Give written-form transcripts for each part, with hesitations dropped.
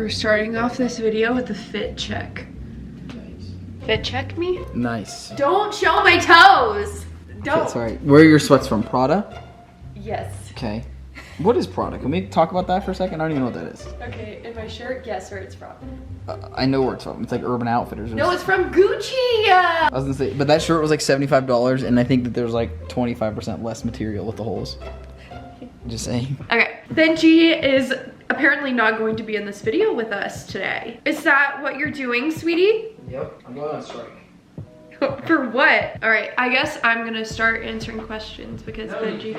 We're starting off this video with a fit check. Nice. Fit check me? Nice. Don't show my toes! Don't. That's all right. Where are your sweats from? Prada? Yes. Okay. What is Prada? Can we talk about that for a second? I don't even know what that is. Okay, and my shirt, guess where it's from. I know where it's from. It's like Urban Outfitters. No, it's from Gucci! I was gonna say, but that shirt was like $75, and I think that there's like 25% less material with the holes. Just saying. Okay, Benji is apparently not going to be in this video with us today. Is that what you're doing, sweetie? Yep, I'm going on strike. For what? All right, I guess I'm gonna start answering questions because Benji.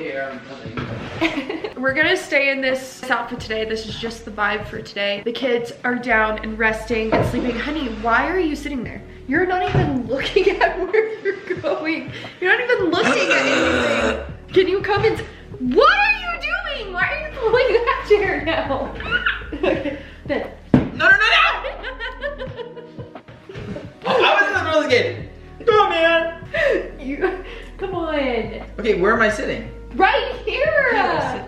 We're gonna stay in this outfit today. This is just the vibe for today. The kids are down and resting and sleeping. Honey, why are you sitting there? You're not even looking at where you're going. You're not even looking at anything. Can you come and... What are you doing? Why are you pulling that chair now? Okay, Ben. No! I was in the middle of the game. Come on, man. You, come on. Okay, where am I sitting? Right here.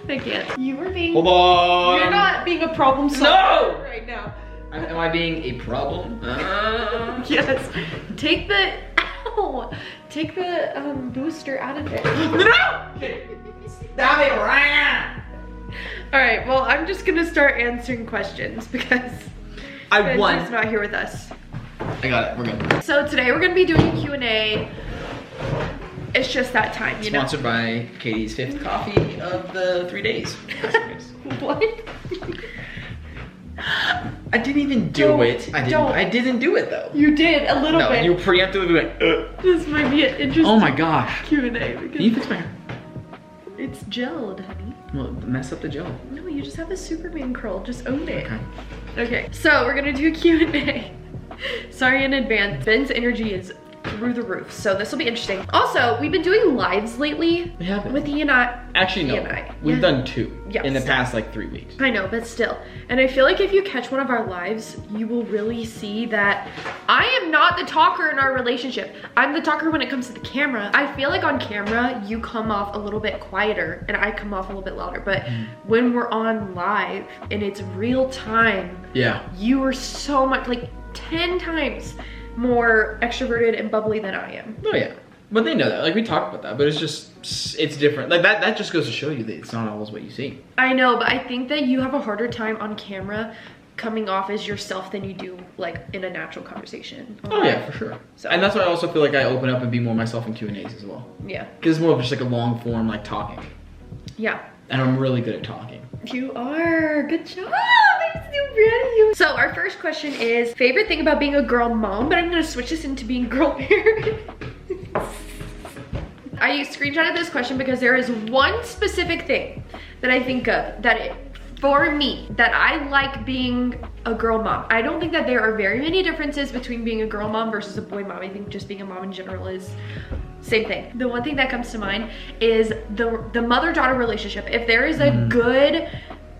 I can't. You were being. Hold on. You're not being a problem solver No! right now. Am I being a problem? Yes. Take the. Ow. Take the booster out of it. No! Stop it right now! All right. Well, I'm just gonna start answering questions because I won. Benji's not here with us. I got it. We're good. So today we're gonna be doing a Q&A. It's just that time, you know. Sponsored by Katie's 5th coffee of the 3 days. What? I didn't even do it. I didn't do it though. You did a little No, bit. you preemptively went. This might be an interesting. Oh my gosh. Q&A because Can you fix my hair? it's gelled, honey. Well, mess up the gel. No, you just have a Superman curl. Just own it. Okay. Okay, so we're gonna do a Q&A. Sorry in advance. Ben's energy is through the roof, so this will be interesting. Also, we've been doing lives lately. We haven't. With he and I. Actually, no. He and I. We've Yeah. done 2 Yes. in the past like 3 weeks. I know, but still. And I feel like if you catch one of our lives, you will really see that I am not the talker in our relationship. I'm the talker when it comes to the camera. I feel like on camera, you come off a little bit quieter and I come off a little bit louder. But when we're on live and it's real time, Yeah. you are so much, like 10 times more extroverted and bubbly than I am. Oh yeah. But they know that. Like we talked about that, but it's just, it's different. Like that just goes to show you that it's not always what you see. I know, but I think that you have a harder time on camera coming off as yourself than you do like in a natural conversation. Oh yeah, for sure. So- And that's why I also feel like I open up and be more myself in Q&As as well. Yeah. Because it's more of just like a long form like talking. Yeah. And I'm really good at talking. You are. Good job. I'm so proud of you. So our first question is favorite thing about being a girl mom, but I'm gonna switch this into being girl parent. I screenshotted this question because there is one specific thing that I think of for me, that I like being a girl mom. I don't think that there are very many differences between being a girl mom versus a boy mom. I think just being a mom in general is same thing. The one thing that comes to mind is the mother-daughter relationship. If there is a good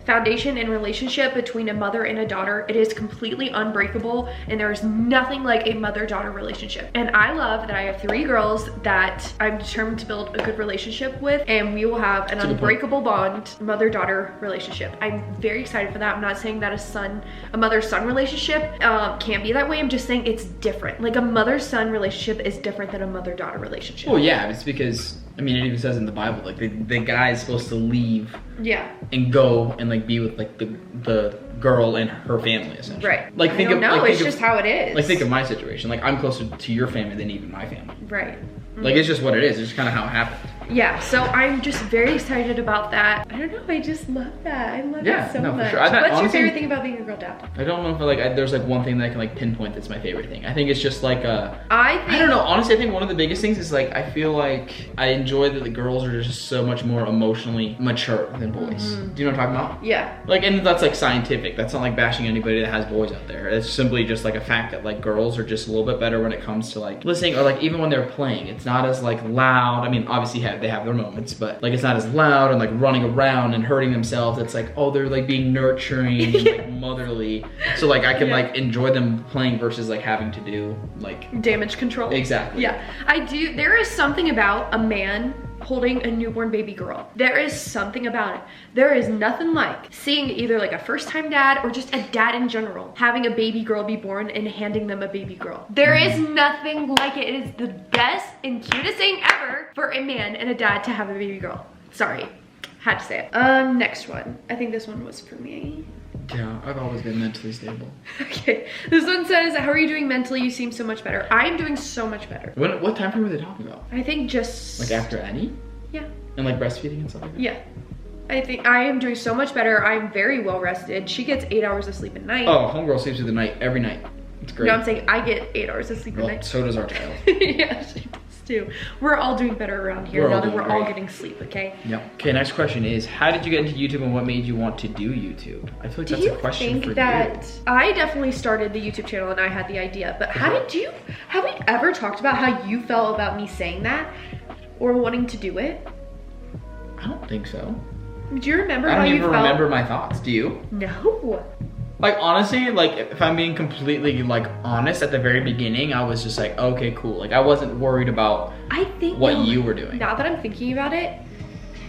foundation and relationship between a mother and a daughter, it is completely unbreakable, and there is nothing like a mother-daughter relationship. And I love that I have 3 girls that I'm determined to build a good relationship with, and we will have an unbreakable bond mother-daughter relationship. I'm very excited for that. I'm not saying that a mother-son relationship can't be that way. I'm just saying it's different. Like a mother-son relationship is different than a mother-daughter relationship. Well, yeah, it's because, I mean, it even says in the Bible, like the guy is supposed to leave and go and like be with like the girl and her family essentially. Right. Like think of it's just how it is. Like think of my situation. Like I'm closer to your family than even my family. Right. Like it's just what it is. It's just kind of how it happened. Yeah, so I'm just very excited about that. I don't know, I just love that. I love it so much. For sure. What's honestly, your favorite thing about being a girl dad? I don't know if there's like one thing that I can like pinpoint that's my favorite thing. I think it's just like I don't know. Honestly, I think one of the biggest things is like I feel like I enjoy that the girls are just so much more emotionally mature than boys. Do you know what I'm talking about? Yeah. Like, and that's like scientific. That's not like bashing anybody that has boys out there. It's simply just like a fact that like girls are just a little bit better when it comes to like listening, or like even when they're playing, it's not as like loud. I mean, obviously they have their moments, but like it's not as loud and like running around and hurting themselves. It's like, oh, they're like being nurturing and like motherly. So like I can like enjoy them playing versus like having to do like damage control. Exactly. Yeah, I do. There is something about a man holding a newborn baby girl. There is something about it. There is nothing like seeing either like a first-time dad or just a dad in general having a baby girl be born and handing them a baby girl. There is nothing like it. It is the best and cutest thing ever for a man and a dad to have a baby girl. Sorry, had to say it. Next one. I think this one was for me. Yeah, I've always been mentally stable. Okay, this one says, how are you doing mentally? You seem so much better. I am doing so much better. What time frame were they talking about? I think just... Like after Annie? Yeah. And like breastfeeding and stuff like that? Yeah. I think I am doing so much better. I'm very well rested. She gets 8 hours of sleep at night. Oh, homegirl sleeps through the night every night. It's great. No, I'm saying I get 8 hours of sleep at night. So does our child. Yeah, she does too. We're all doing better around here now that we're all getting sleep, okay? Yep. Okay, next question is, how did you get into YouTube and what made you want to do YouTube? I feel like that's a question for you. I definitely started the YouTube channel and I had the idea, but have we ever talked about how you felt about me saying that or wanting to do it? I don't think so. Do you remember how you felt? I don't even remember my thoughts. Do you? No. Like, honestly, like, if I'm being completely, like, honest, at the very beginning, I was just like, okay, cool. Like, I wasn't worried about what you were doing. Now that I'm thinking about it,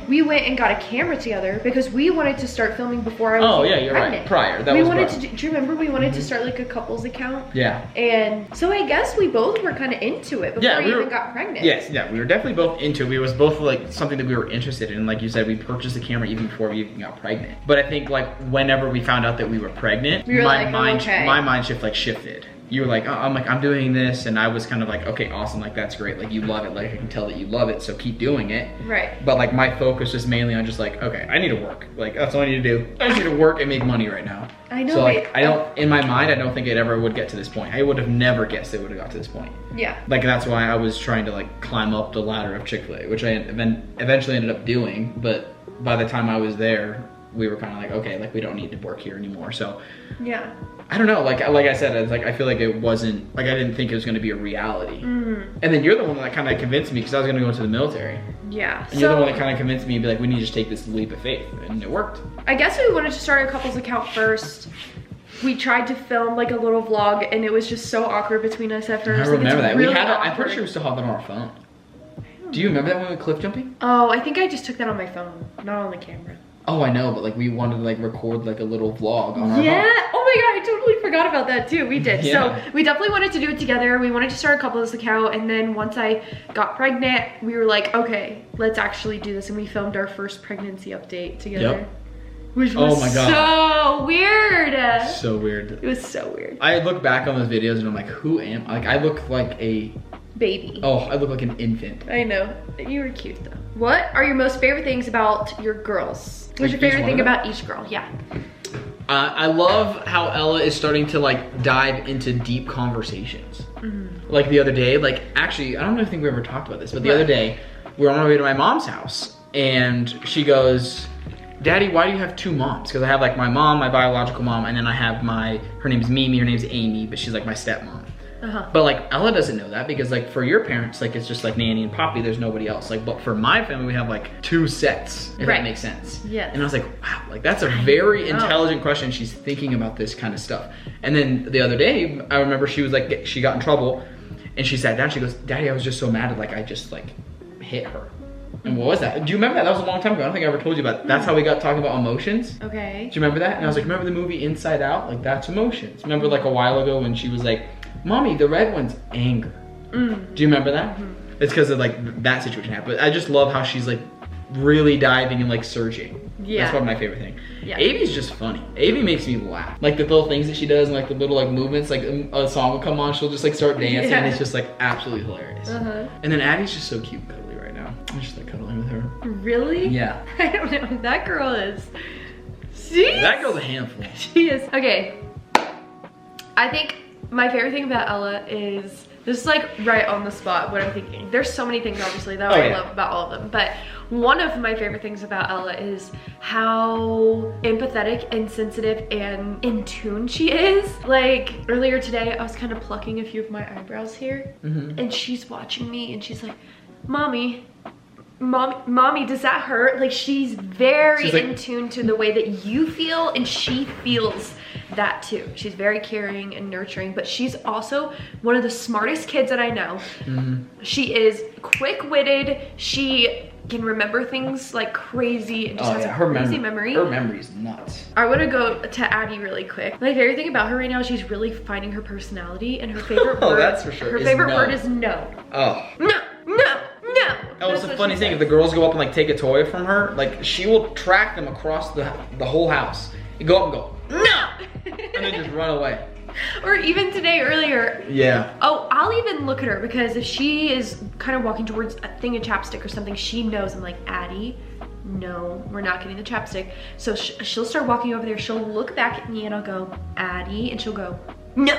we went and got a camera together because we wanted to start filming before I was pregnant. Right. Prior. Do you remember we wanted to start, like, a couples account? Yeah. And so I guess we both were kind of into it before we even got pregnant. Yes, yeah, we were definitely both into it. We was both, like, something that we were interested in. Like you said, we purchased the camera even before we even got pregnant. But I think, like, whenever we found out that we were pregnant, my mind shift, like, shifted. You were like, oh, I'm doing this, and I was kind of like, okay, awesome, like, that's great, like, you love it, like, I can tell that you love it, so keep doing it. Right. But, like, my focus was mainly on just like, okay, I need to work, like, that's all I need to do. I just need to work and make money right now. I know. So, like, in my mind, I don't think it ever would get to this point. I would have never guessed it would have got to this point. Yeah. Like, that's why I was trying to, like, climb up the ladder of Chick-fil-A, which I eventually ended up doing, but by the time I was there, we were kind of like, okay, like, we don't need to work here anymore, so. Yeah. I don't know, like I said, it's like, I feel like it wasn't, like, I didn't think it was gonna be a reality. And then you're the one that kind of convinced me, because I was gonna go into the military. Yeah. And you're the one that kind of convinced me to be like, we need to just take this leap of faith, and it worked. I guess we wanted to start a couples account first. We tried to film like a little vlog, and it was just so awkward between us at first. I remember that. Really I'm pretty sure we still have it on our phone. Do you remember that when we went cliff jumping? Oh, I think I just took that on my phone, not on the camera. Oh, I know, but like we wanted to like record like a little vlog on our Yeah. Oh my god, I totally forgot about that too. We did. Yeah. So we definitely wanted to do it together. We wanted to start a couples account, and then once I got pregnant, we were like, okay, let's actually do this, and we filmed our first pregnancy update together. Yep. Which was so weird. So weird. It was so weird. I look back on those videos and I'm like, who am I? Like, I look like a baby. Oh, I look like an infant. I know. You were cute though. What are your most favorite things about your girls? What's your favorite thing about each girl? Yeah. I love how Ella is starting to like dive into deep conversations. Like the other day, like actually, I don't think we ever talked about this, but the other day, we were on our way to my mom's house and she goes, Daddy, why do you have two moms? Because I have like my mom, my biological mom, and then I have her name's Mimi, her name's Amy, but she's like my stepmom. But like Ella doesn't know that because like for your parents, like it's just like Nanny and Poppy, there's nobody else. Like, but for my family, we have like two sets, if that makes sense. Yeah. And I was like, wow, like that's a very intelligent question. She's thinking about this kind of stuff. And then the other day, I remember she was like, she got in trouble and she sat down, she goes, Daddy, I was just so mad that like I just like hit her. And what was that? Do you remember that? That was a long time ago. I don't think I ever told you about that. That's how we got talking about emotions. Okay. Do you remember that? And I was like, remember the movie Inside Out? Like that's emotions. Remember like a while ago when she was like, Mommy, the red one's anger. Do you remember that? It's because of like that situation happened. But I just love how she's like really diving and like searching. Yeah. That's probably my favorite thing. Yeah. Avy's just funny. Avy makes me laugh. Like the little things that she does and like the little like movements, like a song will come on, she'll just like start dancing and it's just like absolutely hilarious. And then Abby's just so cute and cuddly right now. I'm just like cuddling with her. Really? Yeah. I don't know. That girl is. That girl's a handful. She is. Okay. I think my favorite thing about Ella is, this is like right on the spot what I'm thinking. There's so many things obviously that I love about all of them, but one of my favorite things about Ella is how empathetic and sensitive and in tune she is. Like earlier today, I was kind of plucking a few of my eyebrows here and she's watching me and she's like, Mommy, does that hurt? Like she's very in tune to the way that you feel and she feels that too. She's very caring and nurturing, but she's also one of the smartest kids that I know. She is quick-witted. She can remember things like crazy and just has a her crazy memory. Her memory's nuts. I want to go to Addie really quick. My favorite thing about her right now is she's really finding her personality, and her favorite word. That's for sure. Her favorite word is no. Oh. No, no, no. Oh, it's a funny thing. If the girls go up and like take a toy from her, like she will track them across the whole house. You go up and go, no, and then just run away. Or even today, earlier. Yeah. Oh, I'll even look at her because if she is kind of walking towards a thing of chapstick or something, she knows. I'm like, Addie, no, we're not getting the chapstick. So she'll start walking over there. She'll look back at me and I'll go, Addie, and she'll go, no,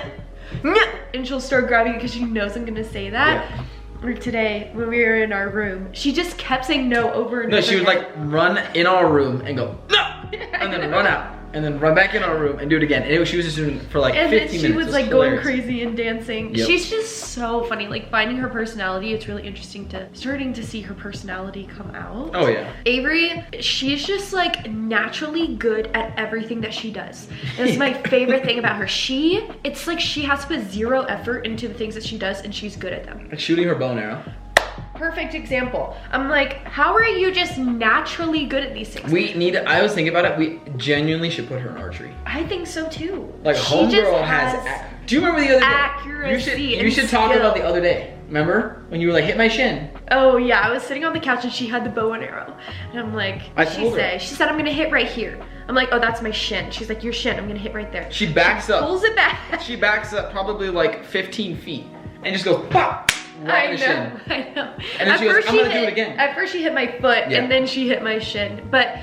no, and she'll start grabbing it because she knows I'm gonna say that. Yeah. Or today, when we were in our room, she just kept saying no over and over. No, she would like run in our room and go, no, and then run out. And then run back in our room and do it again. And she was just doing it for like 15 minutes. And then she was like going crazy and dancing. Yep. She's just so funny. Like finding her personality, it's really interesting starting to see her personality come out. Oh yeah. Avery, she's just like naturally good at everything that she does. That's my favorite thing about her. It's like she has to put zero effort into the things that she does and she's good at them. Like shooting her bow and arrow. Perfect example. I'm like, how are you just naturally good at these things? I was thinking about it, we genuinely should put her in archery. I think so too. Like homegirl has, do you remember the other day? Accuracy. You should talk about the other day. Remember? When you were like, hit my shin. Oh yeah, I was sitting on the couch and she had the bow and arrow. And I'm like, she said, I'm gonna hit right here. I'm like, oh, that's my shin. She's like, your shin, I'm gonna hit right there. She backs up. Pulls it back. She backs up probably like 15 feet and just goes, pop. Right I know. And then she goes, I'm gonna do it again. At first she hit my foot and then she hit my shin. But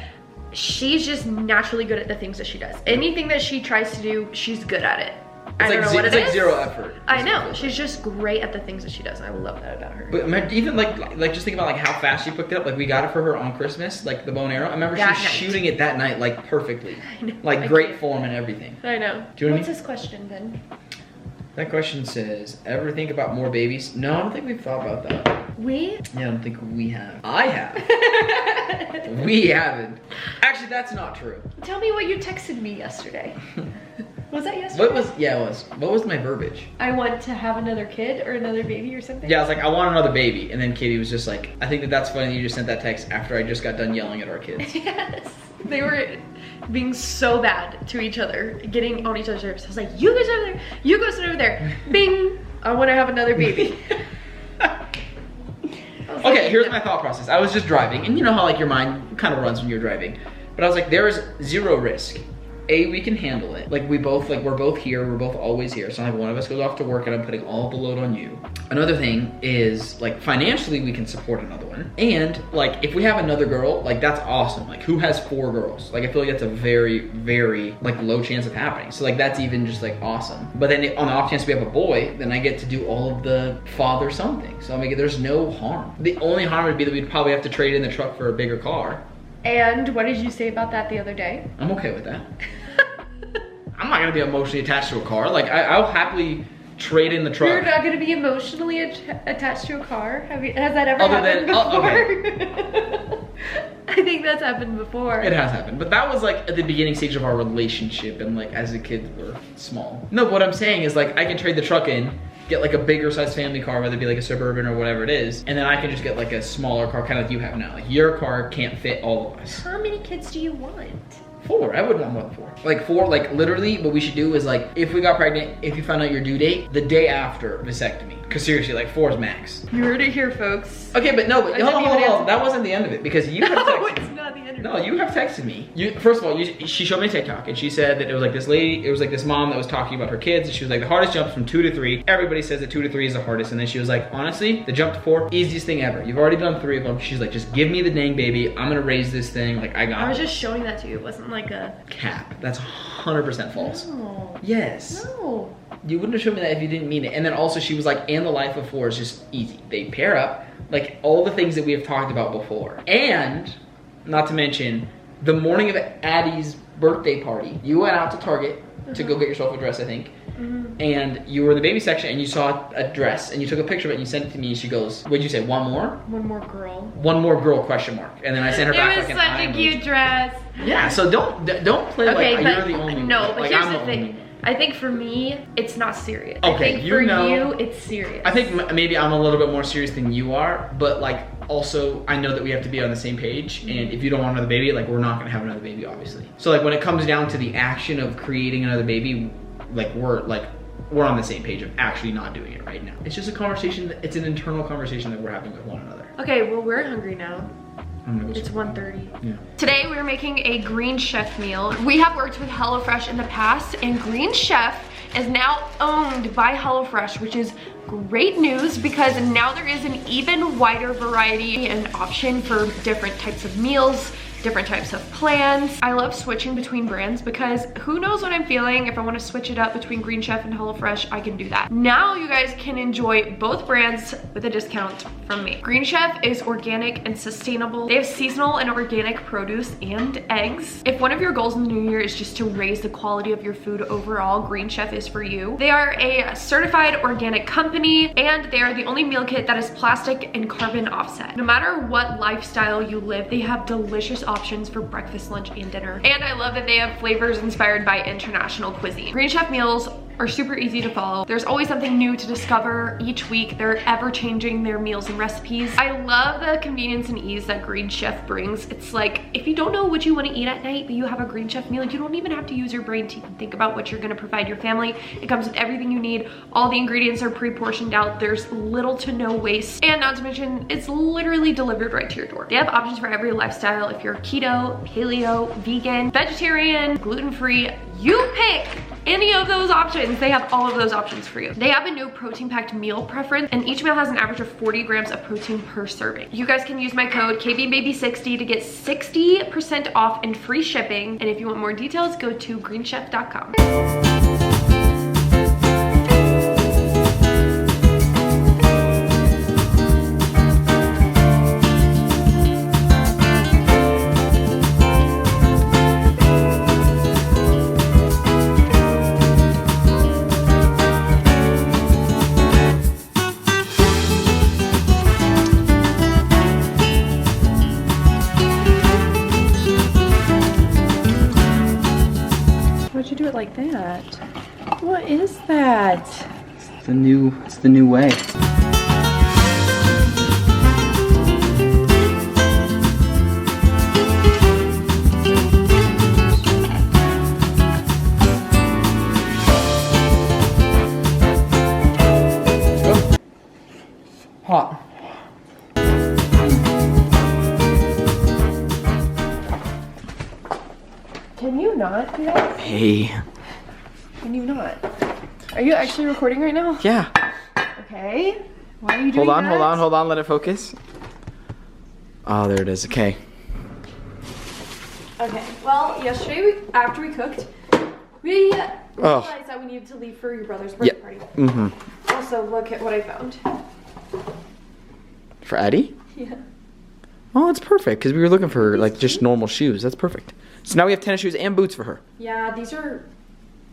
she's just naturally good at the things that she does. Anything that she tries to do, she's good at it. I don't know what it is. It's like zero effort. I know. She's just great at the things that she does. I love that about her. But even like just think about like how fast she picked it up. Like we got it for her on Christmas, like the bow and arrow. I remember she was shooting it that night like perfectly. I know. Like great form and everything. I know. What's his question then? That question says, ever think about more babies? No, I don't think we've thought about that. We? Yeah, I don't think we have. I have. We haven't. Actually, that's not true. Tell me what you texted me yesterday. Was that yesterday? Yeah, it was. What was my verbiage? I want to have another kid or another baby or something? Yeah, I was like, I want another baby. And then Katie was just like, I think that's funny that you just sent that text after I just got done yelling at our kids. Yes. They were being so bad to each other, getting on each other's nerves. I was like, you go sit over there, you go sit over there. Bing, I want to have another baby. Okay, here's my thought process. I was just driving, and you know how like your mind kind of runs when you're driving. But I was like, there is zero risk. A, we can handle it. Like we're both here, we're both always here. So like one of us goes off to work and I'm putting all the load on you. Another thing is like financially we can support another one. And like if we have another girl, like that's awesome. Like who has 4 girls? Like I feel like that's a very, very like low chance of happening. So like that's even just like awesome. But then on the off chance we have a boy, then I get to do all of the father something. So I mean there's no harm. The only harm would be that we'd probably have to trade in the truck for a bigger car. And what did you say about that the other day? I'm okay with that. I'm not gonna be emotionally attached to a car. Like I'll happily trade in the truck. You're not gonna be emotionally attached to a car? Has that ever happened before? Okay. I think that's happened before. It has happened, but that was like at the beginning stage of our relationship and like as the kids were small. No, what I'm saying is like I can trade the truck in, get like a bigger size family car, whether it be like a Suburban or whatever it is, and then I can just get like a smaller car, kind of like you have now. Like your car can't fit all of us. How many kids do you want? 4. I wouldn't want more than 4. Like 4, like literally what we should do is like, if we got pregnant, if you found out your due date, the day after vasectomy. Cause seriously, like 4 is max. You heard it here, folks. Okay, but no, but hold on. That wasn't the end of it because you have texted me. It's not the end of it. No, you have texted me. First of all, she showed me a TikTok and she said that it was like this lady, it was like this mom that was talking about her kids. And she was like, the hardest jump is from 2 to 3. Everybody says that 2 to 3 is the hardest. And then she was like, honestly, the jump to 4, easiest thing ever. You've already done 3 of them. She's like, just give me the dang baby. I'm gonna raise this thing. Like I got it. I was just showing that to you. It wasn't like a cap. That's 100% false. No. Yes. No. You wouldn't have shown me that if you didn't mean it. And then also she was like, and the life of 4 is just easy. They pair up, like all the things that we have talked about before. And not to mention, the morning of Addie's birthday party, you went out to Target to go get yourself a dress, I think. And you were in the baby section and you saw a dress and you took a picture of it and you sent it to me and she goes, what'd you say, one more? One more girl. One more girl, question mark. And then I sent her back like an eye emoji. It was such a cute dress. Yeah, so don't play like you're the only one. No, but like, here's the thing. I think for me, it's not serious. Okay, I think you for know, you, it's serious. I think maybe I'm a little bit more serious than you are, but like also I know that we have to be on the same page, and if you don't want another baby, like we're not gonna have another baby, obviously. So like when it comes down to the action of creating another baby, like we're on the same page of actually not doing it right now. It's just a conversation, it's an internal conversation that we're having with one another. Okay, well we're hungry now. It's 1:30. Yeah. Today we're making a Green Chef meal. We have worked with HelloFresh in the past, and Green Chef is now owned by HelloFresh, which is great news because now there is an even wider variety and option for different types of meals, different types of plans. I love switching between brands because who knows what I'm feeling. If I want to switch it up between Green Chef and HelloFresh, I can do that. Now you guys can enjoy both brands with a discount from me. Green Chef is organic and sustainable. They have seasonal and organic produce and eggs. If one of your goals in the new year is just to raise the quality of your food overall, Green Chef is for you. They are a certified organic company, and they are the only meal kit that is plastic and carbon offset. No matter what lifestyle you live, they have delicious options for breakfast, lunch, and dinner. And I love that they have flavors inspired by international cuisine. Green Chef meals are super easy to follow. There's always something new to discover each week. They're ever changing their meals and recipes. I love the convenience and ease that Green Chef brings. It's like, if you don't know what you want to eat at night, but you have a Green Chef meal, you don't even have to use your brain to think about what you're gonna provide your family. It comes with everything you need. All the ingredients are pre-portioned out. There's little to no waste. And not to mention, it's literally delivered right to your door. They have options for every lifestyle. If you're keto, paleo, vegan, vegetarian, gluten-free, you pick any of those options. They have all of those options for you. They have a new protein-packed meal preference, and each meal has an average of 40 grams of protein per serving. You guys can use my code KBandBaby60 to get 60% off and free shipping. And if you want more details, go to greenchef.com. Why'd you do it like that? What is that? It's the new way. Hot. Can you not do that? Hey. Can you not? Are you actually recording right now? Yeah. Okay. Why are you doing that? Hold on, let it focus. Oh, there it is, okay. Okay, well, yesterday after we cooked, we realized that we needed to leave for your brother's birthday party. Mm-hmm. Also, look at what I found. For Eddie? Yeah. Oh, it's perfect, because we were looking for like just normal shoes. That's perfect. So now we have tennis shoes and boots for her. Yeah, these are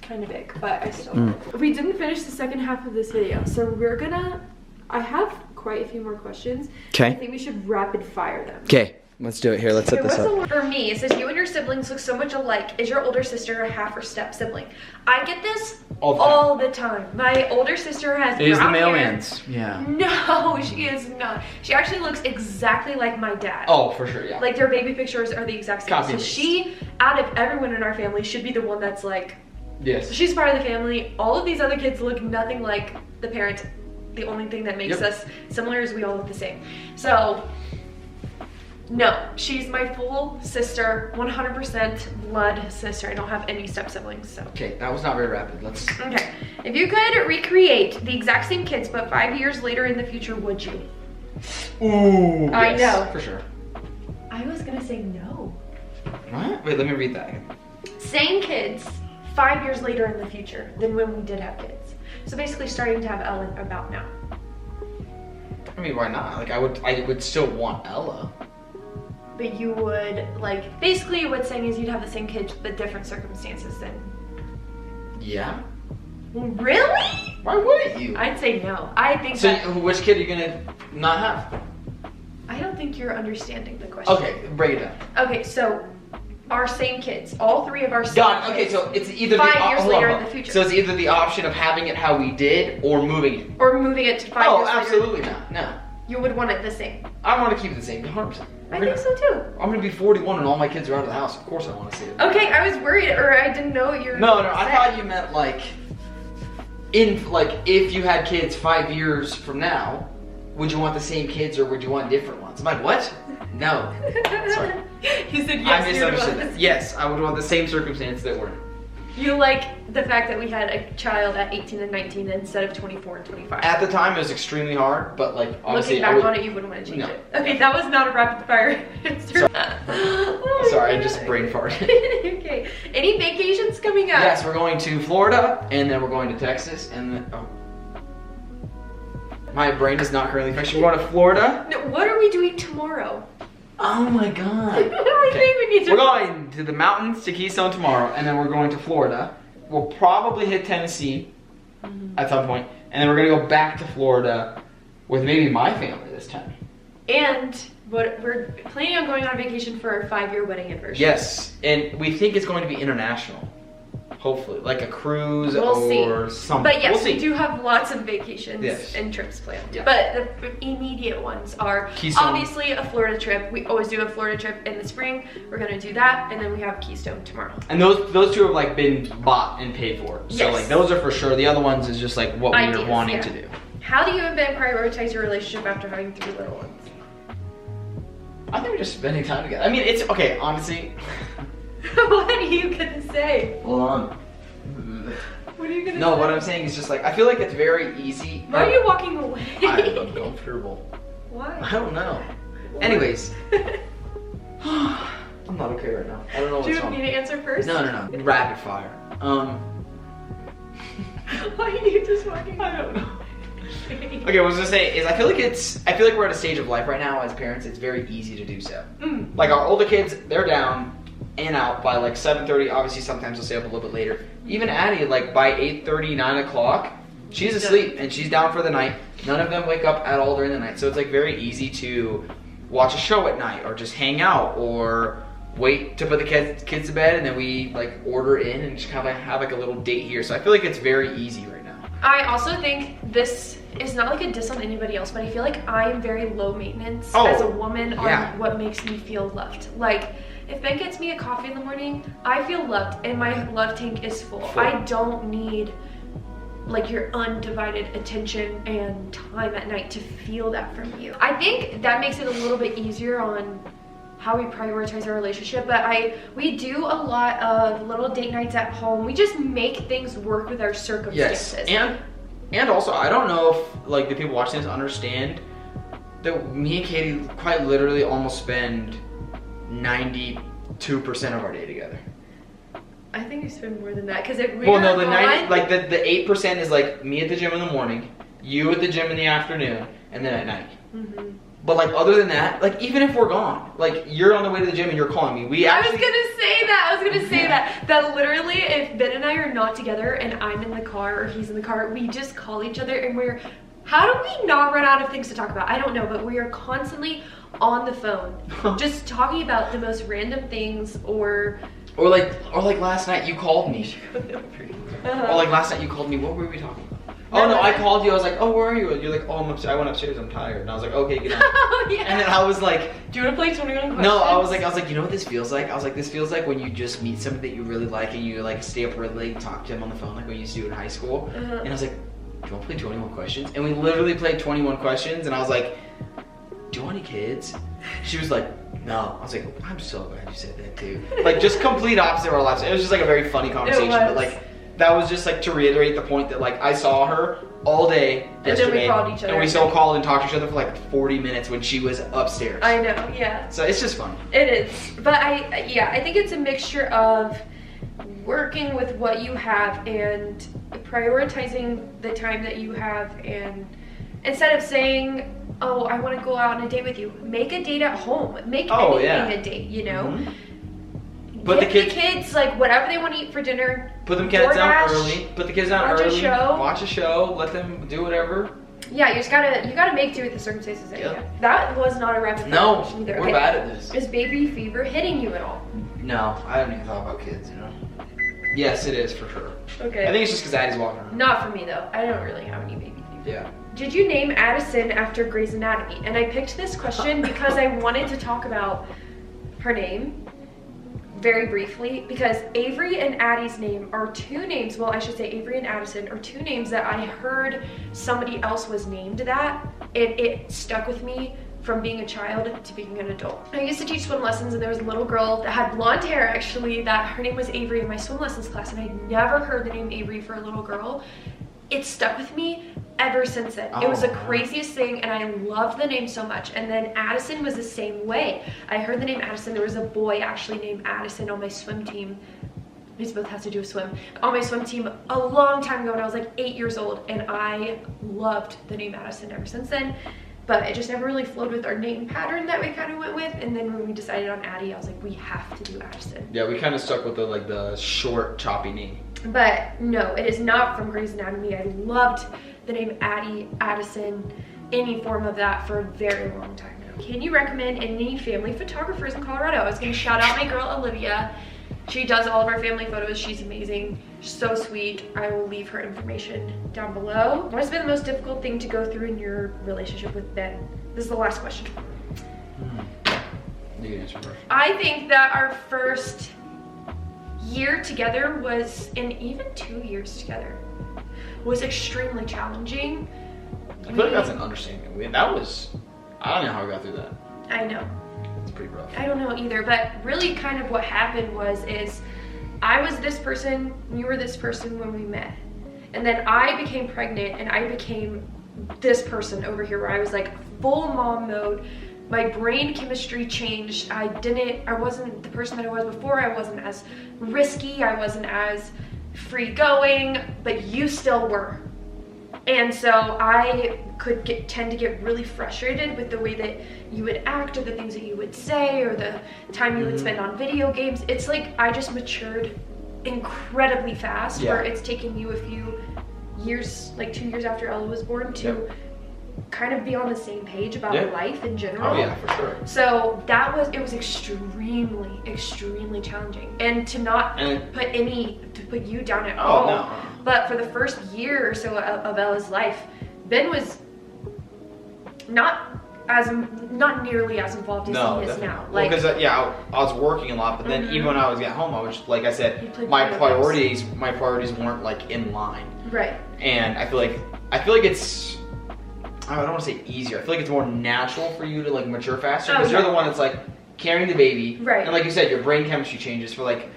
kind of big, but I still We didn't finish the second half of this video, so we're gonna, I have quite a few more questions. Okay. I think we should rapid fire them. Okay, let's do it. Here, let's set this up. For me, it says you and your siblings look so much alike. Is your older sister a half or step sibling? I get this all the time. My older sister has It is the brown hair. mailman's. Yeah. No, she is not. She actually looks exactly like my dad. Oh, for sure, yeah. Like their baby pictures are the exact same. Copy so paste. she, out of everyone in our family, should be the one that's like, Yes. she's part of the family. All of these other kids look nothing like the parent. The only thing that makes us similar is we all look the same. So, no, she's my full sister, 100% blood sister. I don't have any step siblings, so. Okay, that was not very rapid. Let's. Okay, if you could recreate the exact same kids, but 5 years later in the future, would you? Ooh. I know. For sure. I was gonna say no. What? Wait, let me read that. Same kids, 5 years later in the future than when we did have kids. So basically starting to have Ellen about now. I mean, why not? Like, I would still want Ella. But you would, like, basically what's saying is you'd have the same kids but different circumstances then. Yeah? Really? Why wouldn't you? I'd say no. I think so that... which kid are you gonna not have? I don't think you're understanding the question. Okay, break it down. Okay, so our same kids. All 3 of our same Done. Okay, kids. so it's either 5 years later in the future. So it's either the option of having it how we did or moving it. Or moving it to 5 years later. Oh, absolutely not. No. You would want it the same. I want to keep it the same, 100%. I think so too. I'm gonna be 41 and all my kids are out of the house. Of course I want to see it. Okay, I was worried, or I didn't know what you were No, gonna I say. thought you meant like, if you had kids 5 years from now, would you want the same kids or would you want different ones? I'm like, what? No. Sorry. You said I yes. misunderstood that. Yes, I would want the same circumstance that we're in. You like the fact that we had a child at 18 and 19 instead of 24 and 25. At the time, it was extremely hard, but like obviously, Looking back on it, you wouldn't want to change it. Okay, that was not a rapid fire answer. Sorry, I just brain farted. Okay. Any vacations coming up? Yes, we're going to Florida, and then we're going to Texas, and then my brain is not currently functioning. We're going to Florida. No, what are we doing tomorrow? Oh my god. I think we need to. We're going to the mountains to Keystone tomorrow, and then we're going to Florida. We'll probably hit Tennessee at some point, and then we're gonna go back to Florida with maybe my family this time. And we're planning on going on vacation for our 5-year wedding anniversary. Yes, and we think it's going to be international. Hopefully, like a cruise or something. But yes, we'll see. we do have lots of vacations and trips planned. Yeah. But the immediate ones are Keystone. Obviously a Florida trip. We always do a Florida trip in the spring. We're gonna do that, and then we have Keystone tomorrow. And those 2 have like been bought and paid for. So like those are for sure. The other ones is just like what we're wanting to do. How do you and Ben prioritize your relationship after having 3 little ones? I think we're just spending time together. I mean, it's okay, honestly. What are you gonna say? Hold on. What are you gonna say? No, what I'm saying is just like, I feel like it's very easy. Why are you walking away? I'm uncomfortable. Why? I don't know. Why? Anyways. I'm not okay right now. I don't know what's Do you wrong. want me to answer first? No. Rapid fire. Why are you just walking away? I don't know. Okay, what I was gonna say is I feel like we're at a stage of life right now as parents, it's very easy to do so. Like our older kids, they're down and out by like 7:30. Obviously sometimes they'll stay up a little bit later. Even Addie, like by 8:30, 9 o'clock, she's asleep and she's down for the night. None of them wake up at all during the night. So it's like very easy to watch a show at night or just hang out or wait to put the kids to bed and then we like order in and just kind of like have like a little date here. So I feel like it's very easy right now. I also think this is not like a diss on anybody else, but I feel like I am very low maintenance as a woman on what makes me feel loved. Like, if Ben gets me a coffee in the morning, I feel loved and my love tank is full. I don't need like your undivided attention and time at night to feel that from you. I think that makes it a little bit easier on how we prioritize our relationship, but we do a lot of little date nights at home. We just make things work with our circumstances. Yes, and also I don't know if like the people watching this understand that me and Katie quite literally almost spend 92% of our day together. I think we spend more than that because if we the 8% is like me at the gym in the morning, you at the gym in the afternoon, and then at night. But like other than that, like even if we're gone, like you're on the way to the gym and you're calling me, I was gonna say that. That literally, if Ben and I are not together and I'm in the car or he's in the car, we just call each other and how do we not run out of things to talk about? I don't know, but we are constantly on the phone, just talking about the most random things or like last night you called me. Or like last night you called me, what were we talking about? Oh no, I called you, I was like, oh, where are you? You're like, oh, I'm upstairs. I went upstairs, I'm tired. And I was like, okay, good night. Oh, yeah. And then I was like, do you want to play 21 questions? No, I was like, you know what this feels like? I was like, this feels like when you just meet somebody that you really like and you like stay up really late and talk to them on the phone like we used to do in high school. And I was like, do you want to play 21 questions? And we literally played 21 questions and I was like, do you want any kids? She was like, no. I was like, I'm so glad you said that too. Like just complete opposite of our lives. It was just like a very funny conversation, but like that was just like to reiterate the point that like I saw her all day yesterday, and then we called each other. And we still called and talked to each other for like 40 minutes when she was upstairs. I know, yeah. So it's just fun. It is, but I think it's a mixture of working with what you have and prioritizing the time that you have, and instead of saying, oh, I want to go out on a date with you, make a date at home. Make anything a date, you know? Put the kids like whatever they want to eat for dinner. Put them kids down early. Put the kids down early. Watch a show. Let them do whatever. Yeah, you gotta make do with the circumstances that you have. That was not a rapid fire question either. We're bad at this. Is baby fever hitting you at all? No, I haven't even thought about kids, you know? Yes, it is for sure. Okay. I think it's just because Addie's walking around. Not for me though. I don't really have any baby things. Yeah. Did you name Addison after Grey's Anatomy? And I picked this question because I wanted to talk about her name very briefly, because Avery and Addie's name are two names, well, I should say Avery and Addison are two names that I heard somebody else was named that, and it stuck with me from being a child to being an adult. I used to teach swim lessons, and there was a little girl that had blonde hair, actually, that her name was Avery in my swim lessons class, and I'd never heard the name Avery for a little girl. It stuck with me ever since then. It was the craziest thing, and I loved the name so much. And then Addison was the same way. I heard the name Addison. There was a boy actually named Addison on my swim team. These both have to do with swim. On my swim team a long time ago when I was like 8 years old, and I loved the name Addison ever since then. But it just never really flowed with our name pattern that we kind of went with. And then when we decided on Addie, I was like, we have to do Addison. Yeah, we kind of stuck with the short, choppy name. But no, it is not from Grey's Anatomy. I loved the name Addie, Addison, any form of that for a very long time now. Can you recommend any family photographers in Colorado? I was gonna shout out my girl Olivia. She does all of our family photos. She's amazing, so sweet. I will leave her information down below. What has been the most difficult thing to go through in your relationship with Ben? This is the last question. You can answer first. I think that our first year together was, and even 2 years together, was extremely challenging. I feel like that's an understatement. I don't know how we got through that. I know. It's pretty rough. I don't know either, but really kind of what happened is I was this person, you were this person when we met. And then I became pregnant and I became this person over here where I was like full mom mode. My brain chemistry changed. I wasn't the person that I was before. I wasn't as risky. I wasn't as free going, but you still were. And so I could tend to get really frustrated with the way that you would act or the things that you would say or the time you would spend on video games. It's like I just matured incredibly fast, where it's taken you a few years, like 2 years after Ella was born, to kind of be on the same page about life in general. Oh yeah, for sure. So it was extremely, extremely challenging. And to not put you down at all. No. But for the first year or so of Ella's life, Ben was not nearly as involved as he is now. Like, because I was working a lot, but then even when I was at home, I was, like I said, my priorities weren't like in line. Right. And I feel like it's, I don't want to say easier. I feel like it's more natural for you to like mature faster, because you're the one that's like carrying the baby. Right. And like you said, your brain chemistry changes. For like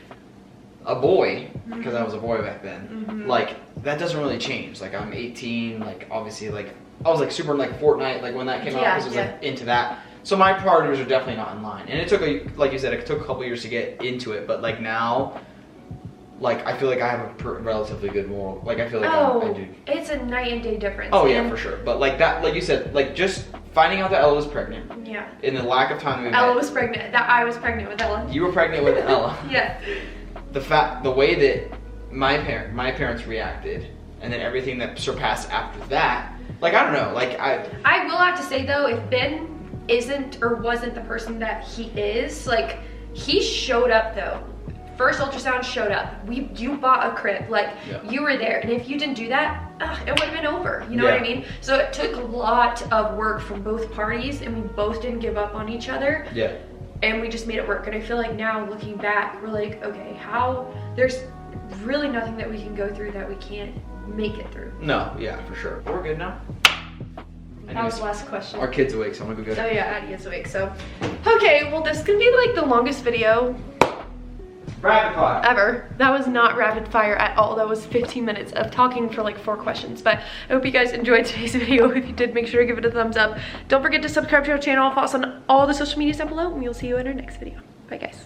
a boy, because I was a boy back then, like that doesn't really change. Like I'm 18, like obviously like I was like super like Fortnite, like when that came out, because I was like into that. So my priorities are definitely not in line. And it took like you said, it took a couple years to get into it, but like now, like I feel like I have a relatively good moral. Like I feel like I do. It's a night and day difference. Oh yeah, for sure. But like that, like you said, like just finding out that Ella was pregnant. Yeah. In the lack of time we met. Ella was pregnant. That I was pregnant with Ella. You were pregnant with Ella. Yeah. The way that my parents reacted, and then everything that surpassed after that. Like I don't know. Like I will have to say though, if Ben isn't or wasn't the person that he is, like he showed up though. First ultrasound showed up. You bought a crib, like you were there, and if you didn't do that, it would have been over. You know what I mean? So it took a lot of work from both parties, and we both didn't give up on each other. Yeah. And we just made it work. And I feel like now looking back, we're like, okay, there's really nothing that we can go through that we can't make it through. No, yeah, for sure. We're good now. That was the last question. Our kid's awake, so I'm gonna go get Oh yeah, Addie is awake, so. Okay, well this can be like the longest video rapid fire ever. That was not rapid fire at all. That was 15 minutes of talking for like 4 questions. But I hope you guys enjoyed today's video. If you did, make sure to give it a thumbs up. Don't forget to subscribe to our channel, follow us on all the social medias down below, and we'll see you in our next video. Bye guys.